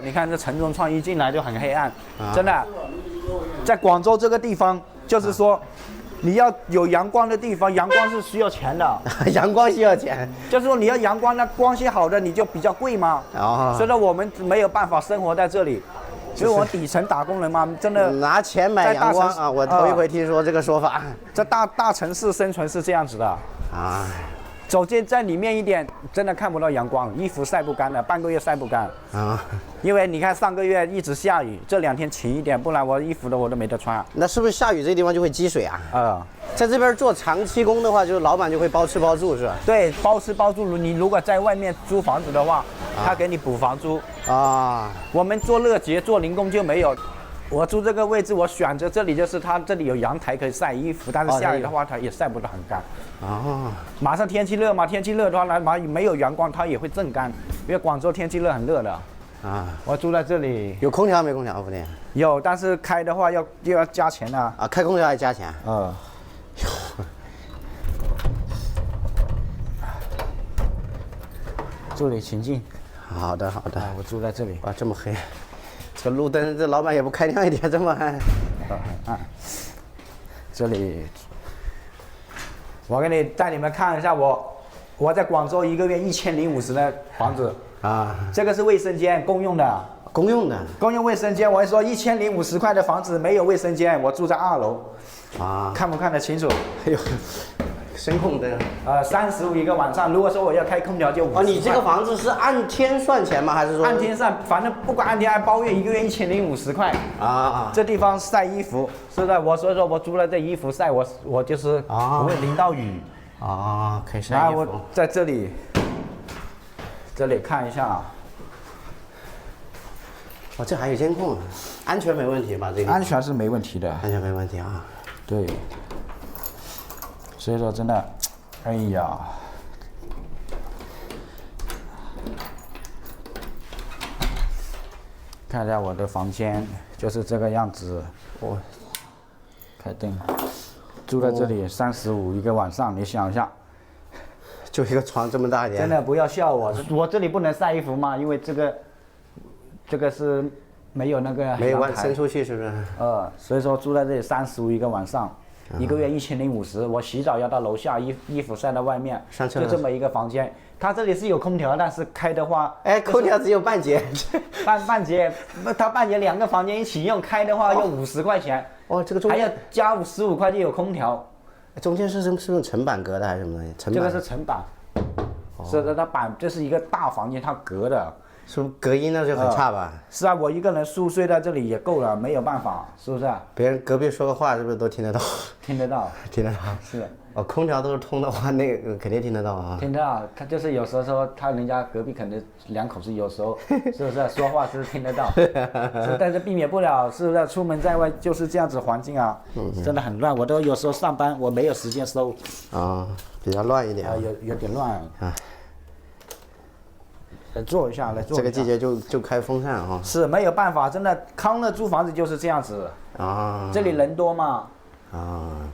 你看这城中村一进来就很黑暗，真的，在广州这个地方，就是说，你要有阳光的地方，阳光是需要钱的。阳光需要钱，就是说你要阳光，那光线好的你就比较贵嘛。哦，所以说我们没有办法生活在这里，因为我底层打工人嘛，真的拿钱买阳光啊！我头一回听说这个说法。在大城市生存是这样子的啊。走进在里面一点，真的看不到阳光，衣服晒不干的，半个月晒不干啊。因为你看上个月一直下雨，这2天晴一点，不然我衣服我都没得穿。那是不是下雨这地方就会积水啊？在这边做长期工的话，就是老板就会包吃包住，是吧？对，包吃包住。你如果在外面租房子的话，他给你补房租啊。我们做乐节做零工就没有。我住这个位置，我选择这里就是它这里有阳台可以晒衣服，但是下雨的话它也晒不得很干。哦。马上天气热嘛，天气热的话，没有阳光它也会正干，因为广州天气热很热的。啊。我住在这里。有空调没空调？屋里有，但是开的话又要加钱啊。啊，开空调还加钱？这里清静。好的好的。我住在这里。哇，这么黑。这路灯，这老板也不开亮一点，这么暗。这里，我给你带你们看一下我在广州1个月1050的房子啊。这个是卫生间，公用的。公用的。公用卫生间，我说1050块的房子没有卫生间，我住在2楼。啊。看不看得清楚？哎呦。声控灯，35一个晚上。如果说我要开空调就50块。你这个房子是按天算钱吗？还是说按天算？反正不管按天按包月，1个月1050块。啊。这地方晒衣服，是的，所以说我租了这衣服晒，我就是不会淋到雨。啊，可以晒衣服。然后我在这里看一下。这还有监控，安全没问题吧？这个安全是没问题的。安全没问题啊。对。所以说真的，哎呀，看一下我的房间，就是这个样子。开灯，住在这里35一个晚上，你想一下，就一个床这么大一点。真的不要笑我，我这里不能晒衣服嘛，因为这个是没有那个没有伸出去，是不是？所以说住在这里35一个晚上。1个月1050，我洗澡要到楼下，衣服晒到外面，就这么一个房间。它这里是有空调，但是开的话，空调只有半截，半截，它半截2个房间一起用，开的话要50块钱。这个中间还要加15块就有空调。中间是用层板隔的还是什么东西？这个是层板，是的，它板这是一个大房间，它隔的。是不是隔音那就很差吧？是啊，我一个人宿睡在这里也够了，没有办法，是不是？别人隔壁说个话是不是都听得到？听得到，听得到。是。空调都是通的话，那个肯定听得到啊。听得到，他就是有时候说人家隔壁可能2口子，有时候是不是说话是听得到？但是避免不了，是不是？出门在外就是这样子环境啊，真的很乱。我都有时候上班我没有时间收。比较乱一点。有点乱啊。来坐一下。这个季节就开风扇啊。是没有办法，真的康乐租房子就是这样子啊。这里人多嘛。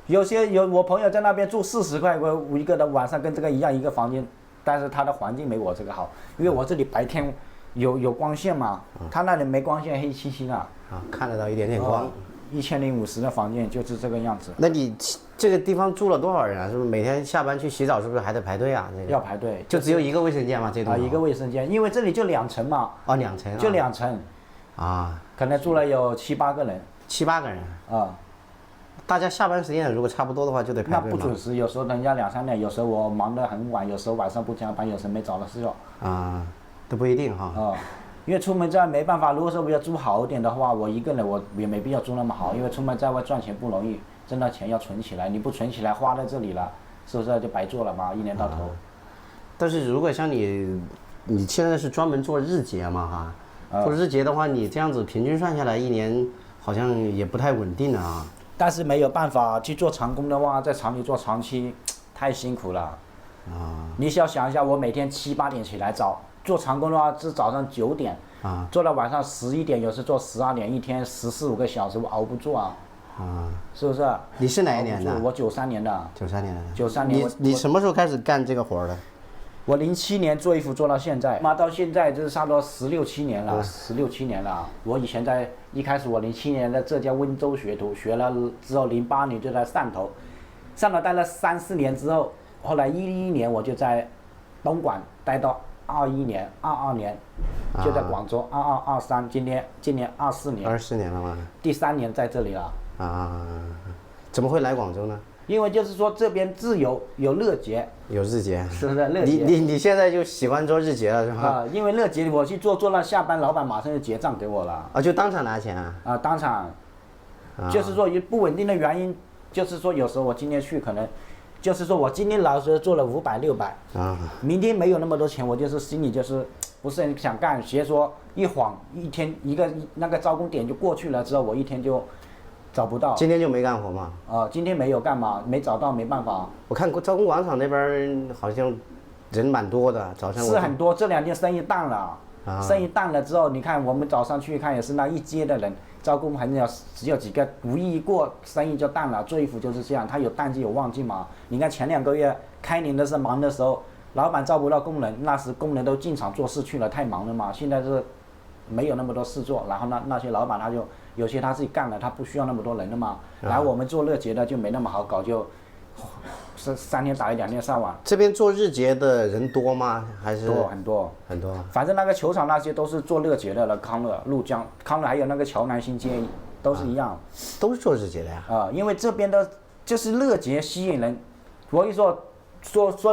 有我朋友在那边住40块一个的晚上，跟这个一样一个房间，但是他的环境没我这个好，因为我这里白天有光线嘛，他那里没光线，黑漆漆的。看得到一点点光。1050的房间就是这个样子。那你这个地方住了多少人啊？是不是每天下班去洗澡，是不是还得排队啊？要排队。就只有一个卫生间吗？这栋？一个卫生间，因为这里就2层嘛。2层。就2层。可能住了有7、8个人。7、8个人。大家下班时间如果差不多的话，就得排队。那不准时，有时候人家2、3点，有时候我忙得很晚，有时候晚上不加班，有时候没找到室友。都不一定哈。因为出门在外没办法，如果说我要租好一点的话，我一个人我也没必要租那么好，因为出门在外赚钱不容易，挣到钱要存起来，你不存起来花在这里了，是不是就白做了嘛？1年到头。但是如果像你现在是专门做日结嘛做日结的话，你这样子平均算下来1年好像也不太稳定啊。但是没有办法去做长工的话，在厂里做长期太辛苦了。你要想一下，我每天7、8点起来做长工的话是早上9点，做到晚上11点，有时做12点，一天14、15个小时，我熬不住啊。是不是？你是哪一年的？我93年的。 93年的。93年。你什么时候开始干这个活的？我07年做衣服做到现在，到现在就是差不多16、17年了，16、17年了。我以前一开始我07年在浙江温州学徒，学了之后08年就在汕头待了3、4年之后，后来11年我就在东莞待到22年就在广州22、23，今年24年，24年了吗？第3年在这里了。怎么会来广州呢？因为就是说这边自由有乐节，有日结，是不是乐节？你现在就喜欢做日结了是吧？因为乐节我去做了下班，老板马上就结账给我了。就当场拿钱啊？当场，就是说不稳定的原因，就是说有时候我今天去可能，就是说我今天老实做了500、600，明天没有那么多钱，我就是心里就是不是很想干，邪说一晃一天那个招工点就过去了之后，我一天就找不到。今天就没干活吗？今天没有干嘛，没找到，没办法。我看招工广场那边好像人蛮多的，早上是很多，这2天生意淡了。生意淡了之后，你看我们早上去看也是那一街的人，招工很少，只有几个，无意一过生意就淡了。做衣服就是这样，它有淡季有旺季嘛。你看前2个月开年的时候忙的时候，老板招不到工人，那时工人都进厂做事去了，太忙了嘛。现在是没有那么多事做，然后那些老板他就有些他自己干了，他不需要那么多人了嘛。然后我们做乐节的就没那么好搞，就是3天打鱼2天晒网。这边做日结的人多吗？还是很多。反正那个球场那些都是做乐节的了，康乐、鹭江、康乐还有那个桥南新街都是一样，都是做日结的呀。因为这边的就是乐节吸引人。我跟你说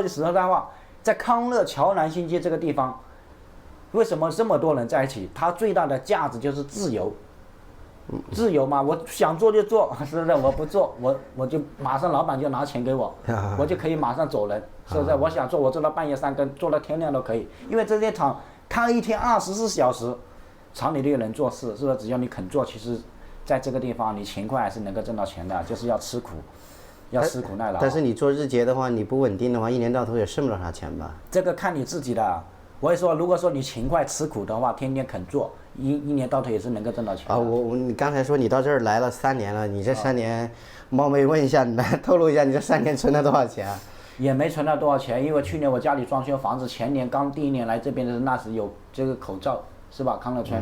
句实在话，在康乐桥南新街这个地方，为什么这么多人在一起？它最大的价值就是自由。自由嘛，我想做就做，是不是？我不做，我就马上老板就拿钱给我，我就可以马上走人，是不是？我想做，我做到半夜3更，做到天亮都可以。因为这些厂，它一天24小时，厂里都有人做事，是不是？只要你肯做，其实在这个地方你勤快还是能够挣到钱的，就是要吃苦，要吃苦耐劳。但是你做日结的话，你不稳定的话，一年到头也挣不了啥钱吧？这个看你自己的。我也说，如果说你勤快吃苦的话，天天肯做，一年到头也是能够挣到钱的。你刚才说你到这儿来了3年了，你这3年，冒昧问一下，你来透露一下，你这3年存了多少钱？也没存到多少钱，因为去年我家里装修房子，前年第1年来这边的那时有这个口罩，是吧？康乐村。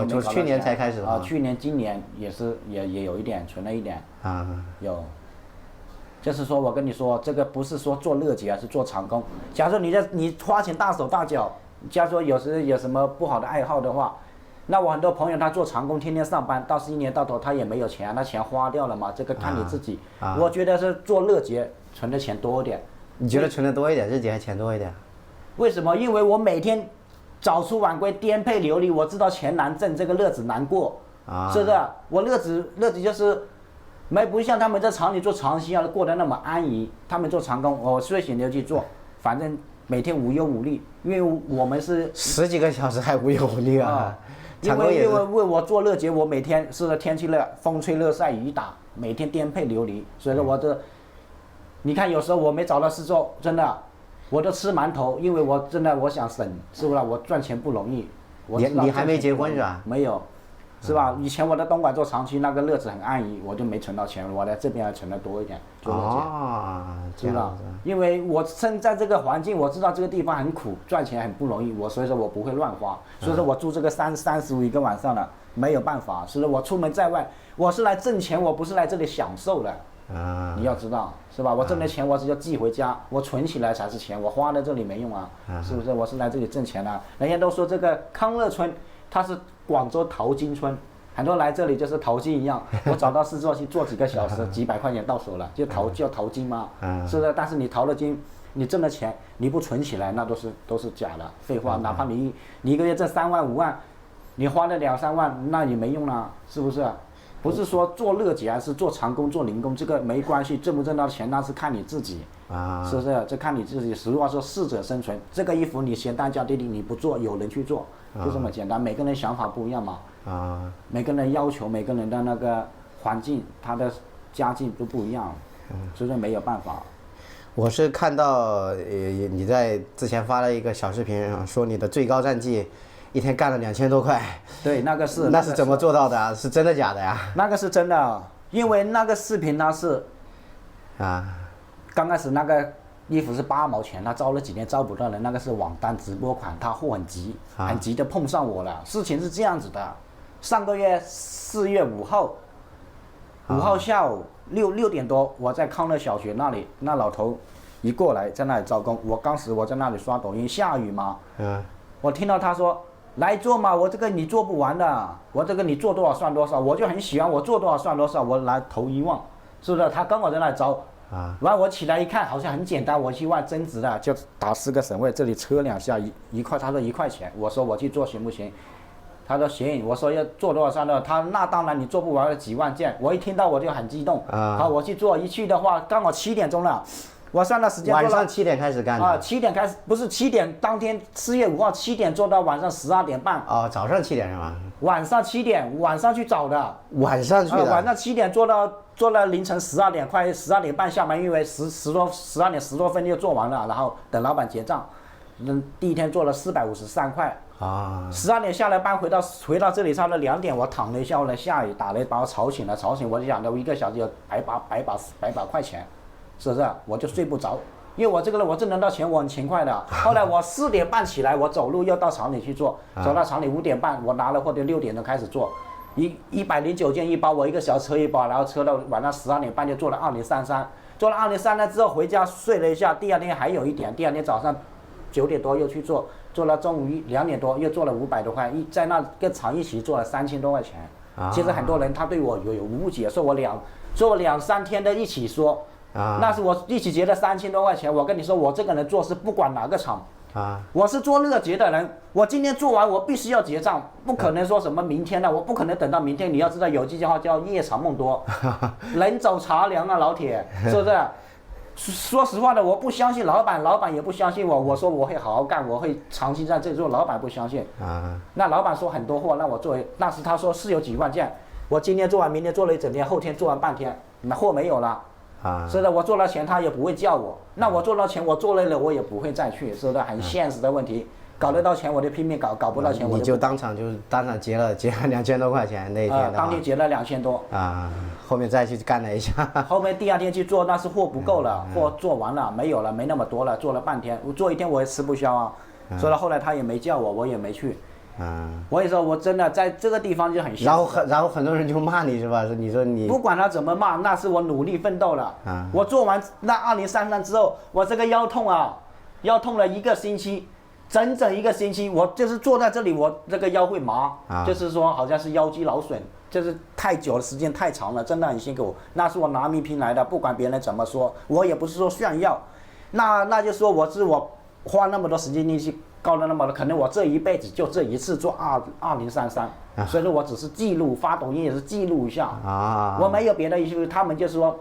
就是去年才开始的。去年今年也是也有一点存了一点。有。就是说我跟你说，这个不是说做乐节，而是做长工。假如你花钱大手大脚，假如说有时有什么不好的爱好的话，那我很多朋友他做长工，天天上班，到11年到头他也没有钱，他钱花掉了嘛，这个看你自己。我觉得是做乐节存的钱多一点。你觉得存的多一点，日结还钱多一点？为什么？因为我每天早出晚归，颠沛流离，我知道钱难挣，这个日子难过，是不是？我日子就是。不像他们在厂里做长期要过得那么安逸，他们做长工，我睡醒就去做，反正每天无忧无虑，因为我们是10几个小时还无忧无虑啊。因为我做乐节，我每天是天气热，风吹日晒雨打，每天颠沛流离，所以说你看有时候我没找到事做，真的，我都吃馒头，因为我真的我想省，是不是？我赚钱不容易。你还没结婚是吧？没有。是吧？以前我在东莞做长期，那个日子很安逸，我就没存到钱，我在这边还存的多一点，做乐节，知道？因为我身在这个环境，我知道这个地方很苦，赚钱很不容易，所以说我不会乱花，所以说我住这个35一个晚上了，没有办法，所以说我出门在外，我是来挣钱，我不是来这里享受的，你要知道，是吧？我挣的钱我只要寄回家，我存起来才是钱，我花在这里没用啊，是不是？我是来这里挣钱的，人家都说这个康乐村，它是广州淘金村，很多来这里就是淘金一样，我找到事做去做几个小时，几百块钱到手了，就淘金嘛，是不是？但是你淘了金，你挣的钱你不存起来，那都是假的，废话。哪怕你一个月挣3万5万，你花了2、3万，那也没用啊，是不是？不是说做乐节还是做长工做零工，这个没关系，挣不挣到钱那是看你自己，是不是？这看你自己。实话说，适者生存。这个衣服你嫌单价低，你不做，有人去做，就这么简单。每个人想法不一样嘛，每个人要求，每个人的那个环境，他的家境都不一样，所以说没有办法。我是看到你在之前发了一个小视频，说你的最高战绩一天干了2000多块。对，那是怎么做到的啊？是真的假的呀？那个是真的，因为那个视频它是刚开始那衣服是8毛钱，他招了几天招不到人，那个是网单直播款，他货很急，很急的碰上我了。事情是这样子的，上个月4月5号，5号下午6点多，我在康乐小学那里，那老头一过来在那里招工，当时我在那里刷抖音，下雨嘛，我听到他说来做嘛，我这个你做不完的，我这个你做多少算多少，我就很喜欢，我做多少算多少，我来投1万，是不是？他刚好在那里招。完我起来一看，好像很简单，我去万增值的，就打4个省位，这里车2下一块，他说1块钱，我说我去做行不行？他说行，我说要做多少算多少，他那当然你做不完了几万件，我一听到我就很激动，好我去做，一去的话刚好7点钟了，我算了时间，晚上7点开始干的7点开始，不是7点，当天4月5号7点做到晚上12点半。早上7点是吧？晚上7点，晚上去找的。晚上去的。晚上7点做到凌晨12点，快12点半下班，因为12点10多分就做完了，然后等老板结账。第一天做了453块。12点下了班回到这里，差不多2点，我躺了一下，后来下雨打雷把我吵醒了，我就想着1个小时有百把块钱，是不是？我就睡不着。因为我这个人，我挣得到钱，我很勤快的。后来我4点半起来，我走路又到厂里去做，走到厂里5点半，我拿了货就6点钟开始做，109件一包，我1个小时车一包，然后车到晚上12点半就做了2033，做了2033之后回家睡了一下，第二天还有一点，第二天早上9点多又去做，做了中午2点多又做了500多块，在那跟厂一起做了3000多块钱。其实很多人他对我有误解，说我2、3天的一起说。那是我一起结了3000多块钱。我跟你说，我这个人做事不管哪个厂，我是做乐结的人。我今天做完，我必须要结账，不可能说什么明天的，我不可能等到明天。你要知道，有句话叫夜长梦多，人走茶凉啊，老铁，是不是？说实话的，我不相信老板，老板也不相信我。我说我会好好干，我会长期在这里做，老板不相信。那老板说很多货让我做，那是他说是有几万件，我今天做完，明天做了一整天，后天做完半天，那货没有了。是的，我做了钱他也不会叫我，那我做到钱我做累了我也不会再去，是的，很现实的问题。搞得到钱我就拼命搞，搞不到钱我就当场结了2000多块钱那一天。当天结了2000多。后面再去干了一下。后面第2天去做，那是货不够了，货做完了没有了，没那么多了，做了半天，我做1天我也吃不消啊。所以后来他也没叫我，我也没去。我也说，我真的在这个地方就很现实。然后很多人就骂你是吧？你说你不管他怎么骂，那是我努力奋斗了。我做完那2033之后，我这个腰痛了1个星期，整整1个星期，我就是坐在这里，我这个腰会麻，就是说好像是腰肌劳损，就是太久了，时间太长了，真的很辛苦。那是我拿命拼来的，不管别人怎么说，我也不是说炫耀，那就说我花那么多时间力气。搞了那么多，可能我这一辈子就这一次做2033，所以说我只是记录，发抖音也是记录一下我没有别的意思。他们就说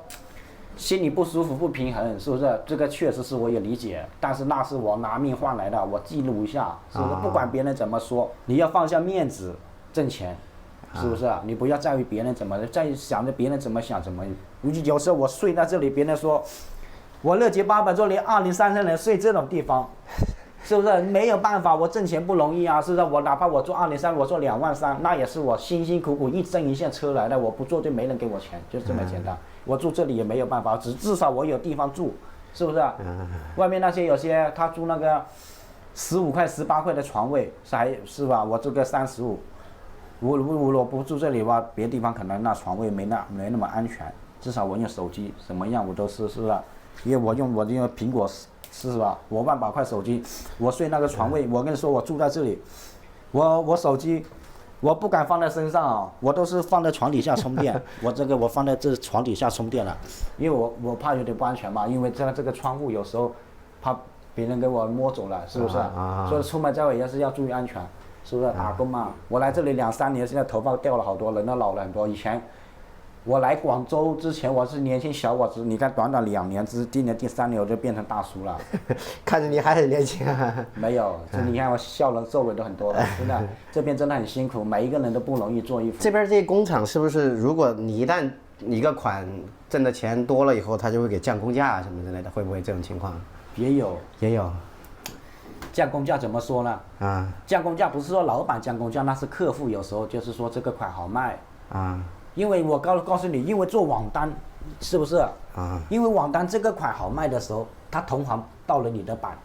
心里不舒服不平衡，是不是？这个确实是我也理解，但是那是我拿命换来的，我记录一下，是不是？不管别人怎么说，你要放下面子挣钱，是不是？你不要在意别人怎么，在想着别人怎么想怎么。有时候我睡在这里，别人说我乐极800做连2033人睡这种地方。是不是没有办法？我挣钱不容易啊，是不是？我哪怕我做2033，我做2万3，那也是我辛辛苦苦一针一线车来的。我不做就没人给我钱，就这么简单。我住这里也没有办法，至少我有地方住，是不是？外面那些有些他租那个15块、18块的床位，是吧？我这个35，我不住这里吧，别的地方可能那床位没那么安全。至少我用手机怎么样我都是不是？因为我用苹果。是吧？我万把块手机，我睡那个床位，我跟你说，我住在这里，我手机，我不敢放在身上啊，我都是放在床底下充电。我放在这床底下充电了，因为我怕有点不安全嘛，因为这个窗户有时候怕别人给我摸走了，是不是？所以出门在外也是要注意安全，是不是？打工嘛，我来这里2、3年，现在头发掉了好多，人都老了很多。以前我来广州之前，我是年轻小伙子，你看短短2年，今年第3年我就变成大叔了。看着你还很年轻啊。没有，你看我笑容皱纹都很多了，真的，这边真的很辛苦，每一个人都不容易做衣服。这边这些工厂是不是，如果你一旦一个款挣的钱多了以后，他就会给降工价什么之类的，会不会这种情况？也有。降工价怎么说呢？降工价不是说老板降工价，那是客户有时候就是说这个款好卖因为我告诉你，因为做网单，是不是？啊。因为网单这个款好卖的时候，他同行到了你的版，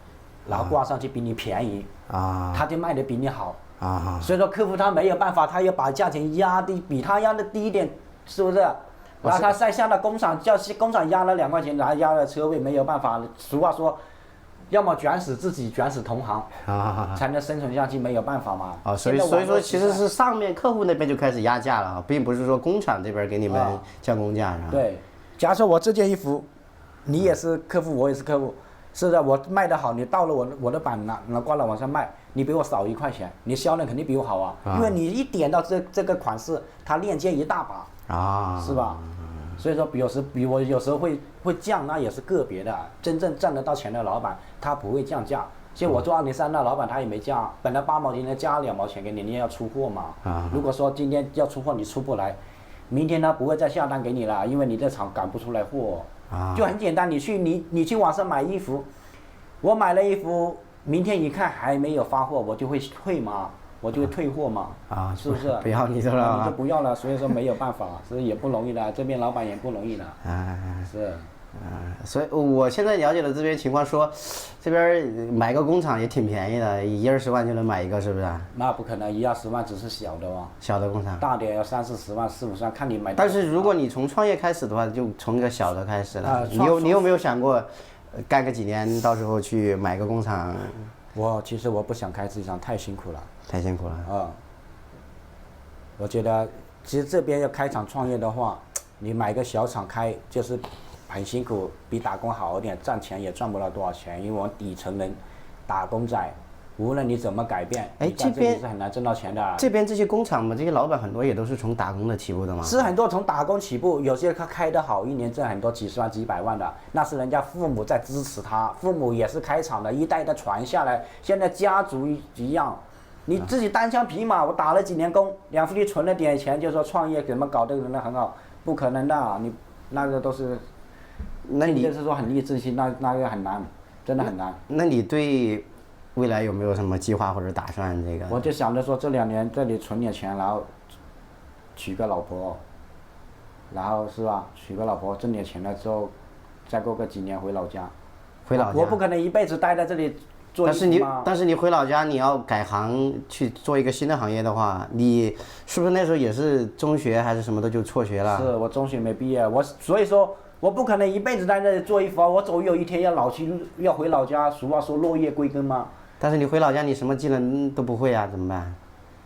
然后挂上去比你便宜啊，他就卖的比你好啊。所以说客户他没有办法，他要把价钱压低，比他压的低一点，是不是？然后他再下到工厂，叫工厂压了2块钱，然后压了车位，没有办法。俗话说，要么卷死自己，卷死同行才能生存下去，没有办法嘛。所以说其实是上面客户那边就开始压价了，并不是说工厂这边给你们降工价，是吧？对，假如说我这件衣服，你也是客户，我也是客户，是的，我卖得好，你到了我的版拿挂了往上卖，你比我少1块钱，你销量肯定比我好啊，因为你一点到这个款式，它链接一大把啊，是吧？所以说我有时候会降，那也是个别的，真正赚得到钱的老板他不会降价。像我做203的老板他也没降，本来8毛钱的加2毛钱给你，你也要出货嘛。如果说今天要出货你出不来，明天他不会再下单给你了，因为你这厂赶不出来货。就很简单，你去网上买衣服，我买了衣服，明天一看还没有发货，我就会退嘛。我就会退货嘛，是不是？不要你的了，你就不要了，所以说没有办法，所以也不容易的，这边老板也不容易的。是。所以我现在了解的这边情况说，这边买个工厂也挺便宜的，10-20万就能买一个，是不是？那不可能，1-20万只是小的哦。小的工厂。大点要30-40万、40-50万，看你买。但是如果你从创业开始的话，就从一个小的开始了。你有没有想过，干个几年，到时候去买个工厂？其实我不想开自己厂，太辛苦了。太辛苦了。我觉得其实这边要开厂创业的话，你买个小厂开就是很辛苦，比打工好一点，赚钱也赚不了多少钱，因为我底层人打工仔，无论你怎么改变，这边是很难挣到钱的。这边这些工厂嘛，这些老板很多也都是从打工的起步的嘛。是很多从打工起步，有些他开得好，1年挣很多几十万、几百万的，那是人家父母在支持他，父母也是开厂的，一代代传下来，现在家族一样。你自己单枪匹马，我打了几年工，两夫妻存了点钱，就说创业怎么搞得人很好，不可能的，你那个都是，那你就是说很励志性，那个很难，真的很难。那你对未来有没有什么计划或者打算？这个我就想着说这2年这里存点钱，然后娶个老婆，然后是吧？娶个老婆挣点钱了之后，再过个几年回老家。回老家。我不可能一辈子待在这里。但是你回老家，你要改行去做一个新的行业的话，你是不是那时候也是中学还是什么的就辍学了？是我中学没毕业，所以说我不可能一辈子在那里做衣服啊，我总有一天要回老家。俗话说落叶归根嘛。但是你回老家，你什么技能都不会啊，怎么办？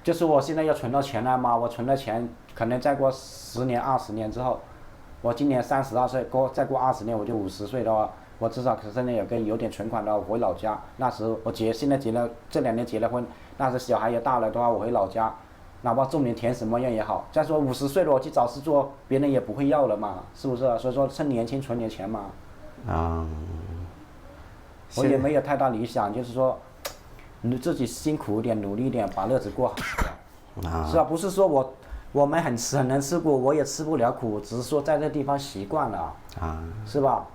就是我现在要存到钱了嘛，我存了钱，可能再过10年、20年之后，我今年32岁，再过20年我就50岁的话。我至少可是呢有点存款的，我回老家。那时候现在结了，这2年结了婚，那时小孩也大了的话，我回老家，哪怕种点田什么样也好。再说50岁了，我去找事做，别人也不会要了嘛，是不是？所以说趁年轻存点钱嘛。我也没有太大理想，就是说，你自己辛苦一点，努力一点，把日子过好。是吧？不是说我们很能吃苦，我也吃不了苦，只是说在这地方习惯了。是吧？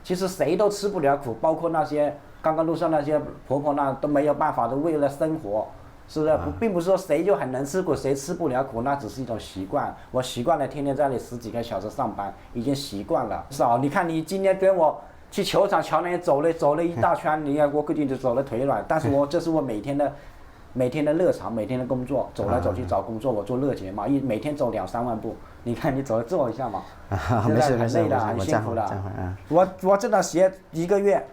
其实谁都吃不了苦，包括那些刚刚路上那些婆婆那都没有办法的为了生活，是不是？并不是说谁就很能吃苦，谁吃不了苦，那只是一种习惯。我习惯了天天在那里10几个小时上班，已经习惯了。是啊，你看你今天跟我去球场桥那里走了一大圈，你看我估计就走了腿软，但是这是我每天的日常，每天的工作，走来走去找工作，我做乐节嘛，每天走2-3万步。你看你坐一下嘛，现在很累的，很辛苦的。我这双鞋1个月，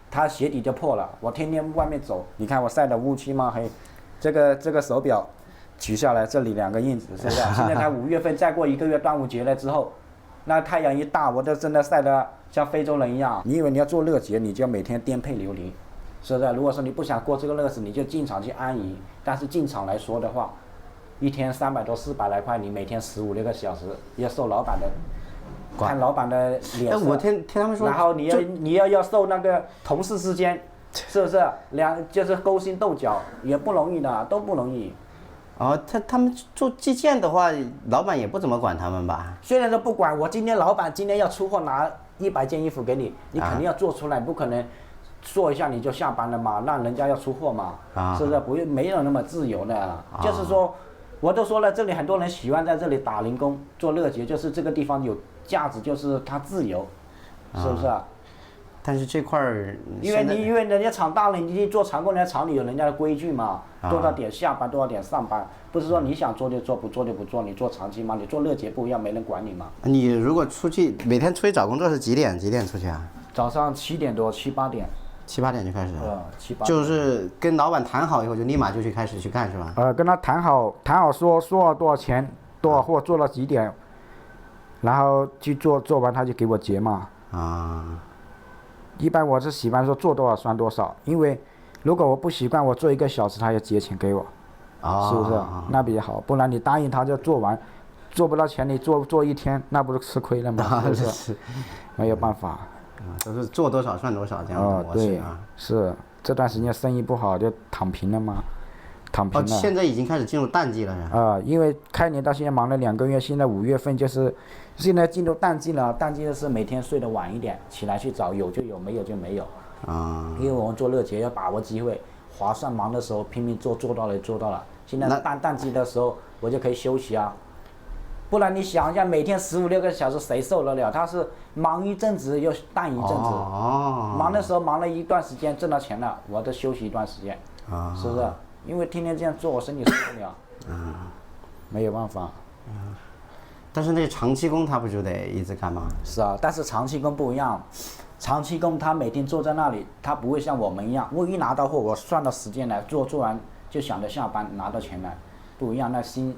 它鞋底就破了。我天天外面走，你看我晒得乌漆嘛黑。这个手表取下来，这里2个印子，是不是？现在才5月份，再过1个月端午节了之后，那太阳一大，我都真的晒得像非洲人一样。你以为你要做乐节，你就要每天颠沛流离，是不是？如果说你不想过这个乐子，你就进厂去安逸。但是进厂来说的话，一天300多400来块，你每天15-16个小时，要受老板的，看老板的脸色。我听他们说，然后你要受那个同事之间，是不是就是勾心斗角，也不容易的，都不容易。他们做计件的话，老板也不怎么管他们吧？虽然说不管，老板今天要出货拿100件衣服给你，你肯定要做出来，不可能做一下你就下班了嘛，让人家要出货嘛，是不是？没有那么自由的，就是说。我都说了，这里很多人喜欢在这里打零工做热结，就是这个地方有价值，就是它自由，是不是啊？但是这块儿，因为人家厂大了，你去做长工，人家厂里有人家的规矩嘛，多少点下班，多少点上班，不是说你想做就做，不做就不做。你做长期嘛，你做热结不一样，没人管你嘛。你如果每天出去找工作是几点出去啊？早上7点多，7、8点。7、8点就开始。7、8点。就是跟老板谈好以后，就立马就开始去干是吧？跟他谈好说了多少钱，多少货，做到几点，然后去做完他就给我结嘛。一般我是习惯说做多少算多少，因为如果我不习惯，我做1个小时他就结钱给我，是不是？那比较好，不然你答应他就做完，做不到钱你做1天，那不是吃亏了吗？是不是？没有办法。都是做多少算多少这样的模式啊。是这段时间生意不好就躺平了嘛，躺平了。现在已经开始进入淡季了是吧？因为开年到现在忙了2个月，现在5月份就是现在进入淡季了。淡季就是每天睡得晚一点，起来去找，有就有，没有就没有。因为我们做热结要把握机会，划算，忙的时候拼命做到了就做到了。现在淡季的时候我就可以休息啊。不然你想一下，每天15、16个小时谁受得了？他是忙一阵子又淡一阵子，忙的时候忙了一段时间挣到钱了，我得休息一段时间，是不是？因为天天这样做，我身体受不了，没有办法。但是那长期工他不就得一直干吗？是啊，但是长期工不一样，长期工他每天坐在那里，他不会像我们一样，我一拿到货我算到时间来做完就想着下班拿到钱来，不一样，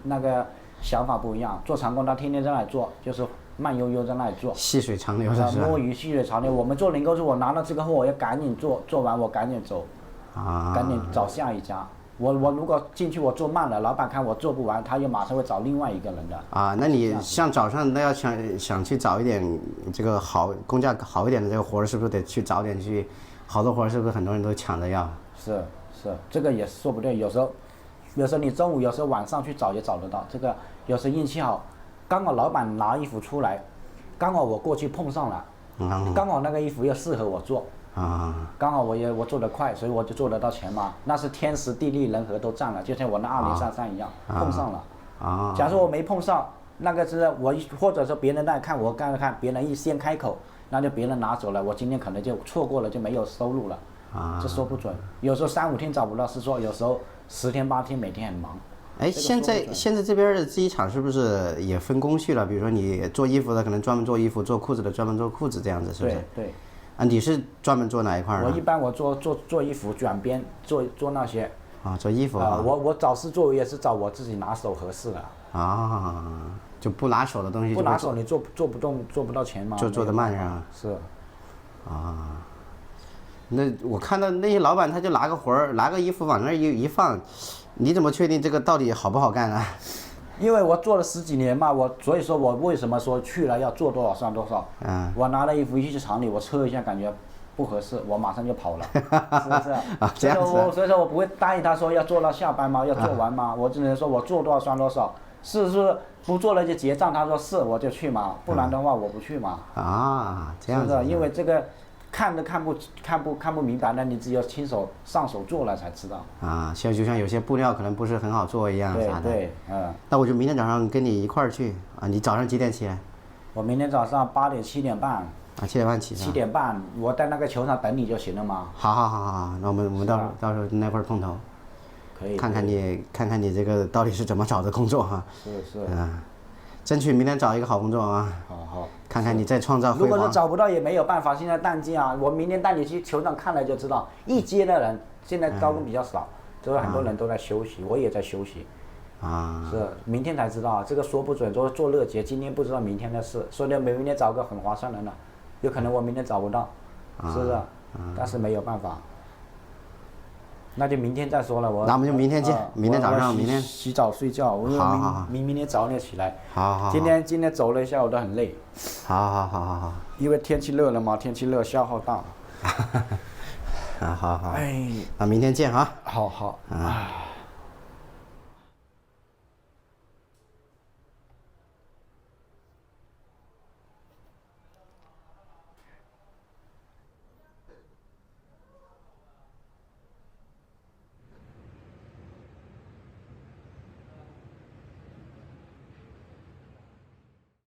那个想法不一样。做长工他天天在那里做，就是慢悠悠在那里做，细水长流的是吧？摸鱼细水长流。我们做零工是我拿到这个货我要赶紧做完我赶紧走，赶紧找下一家。我如果进去我做慢了，老板看我做不完，他又马上会找另外一个人的。那你像早上那要想去找一点这个工价好一点的这个活儿，是不是得去找点去？好多活儿是不是很多人都抢着要？是，这个也说不对。有时候你中午，有时候晚上去找也找得到。这个有时候运气好，刚好老板拿衣服出来，刚好我过去碰上了，刚好那个衣服又适合我做。刚好我做得快，所以我就做得到钱嘛。那是天时地利人和都占了，就像我那2033一样，碰上了。假如我没碰上，那个是我或者说别人在看，我刚才看别人一先开口，那就别人拿走了，我今天可能就错过了，就没有收入了。这说不准，有时候3、5天找不到，是说有时候10天8天每天很忙。现在这边的制衣厂是不是也分工序了？比如说你做衣服的可能专门做衣服，做裤子的专门做裤子，这样子是不是？对。你是专门做哪一块儿？我一般做衣服卷边，做那些。做衣服。我找事做也是找我自己拿手合适的。就不拿手的东西。不拿手你做不动，做不到钱嘛。就做得慢是吧？是。那我看到那些老板，他就拿个活儿，拿个衣服往那儿一放，你怎么确定这个到底好不好干啊？因为我做了10几年嘛，所以说我为什么说去了要做多少算多少？我拿了衣服一去厂里，我测一下感觉不合适，我马上就跑了，是不是？这样子。所以说我不会答应他说要做到下班吗？要做完吗？我只能说我做多少算多少，是不做了就结账，他说是我就去嘛，不然的话我不去嘛。这样子。是不是？因为这个。看都看不明白，那你只有亲手上手做了才知道。就像有些布料可能不是很好做一样啥的。对。那我就明天早上跟你一块儿去你早上几点起来？我明天早上8点7点半。7点半起。7点半，我在那个球场等你就行了嘛。好，那我们到时候那块儿碰头。可以。看看你这个到底是怎么找的工作哈。是。争取明天找一个好工作啊！好，看看你再创造辉煌。如果是找不到也没有办法，现在淡季啊，我明天带你去球场看了就知道，一街的人现在招工比较少，就是很多人都在休息，我也在休息。是，明天才知道，这个说不准，做热结，今天不知道明天的事，所以明天找个很划算的呢，有可能我明天找不到，是不是？但是没有办法。那就明天再说了，那我们就明天见，明天早上，明天洗澡睡觉，我明天早点起来。好。今天走了一下，我都很累。好。因为天气热了嘛，天气热消耗大。好。那明天见哈。好。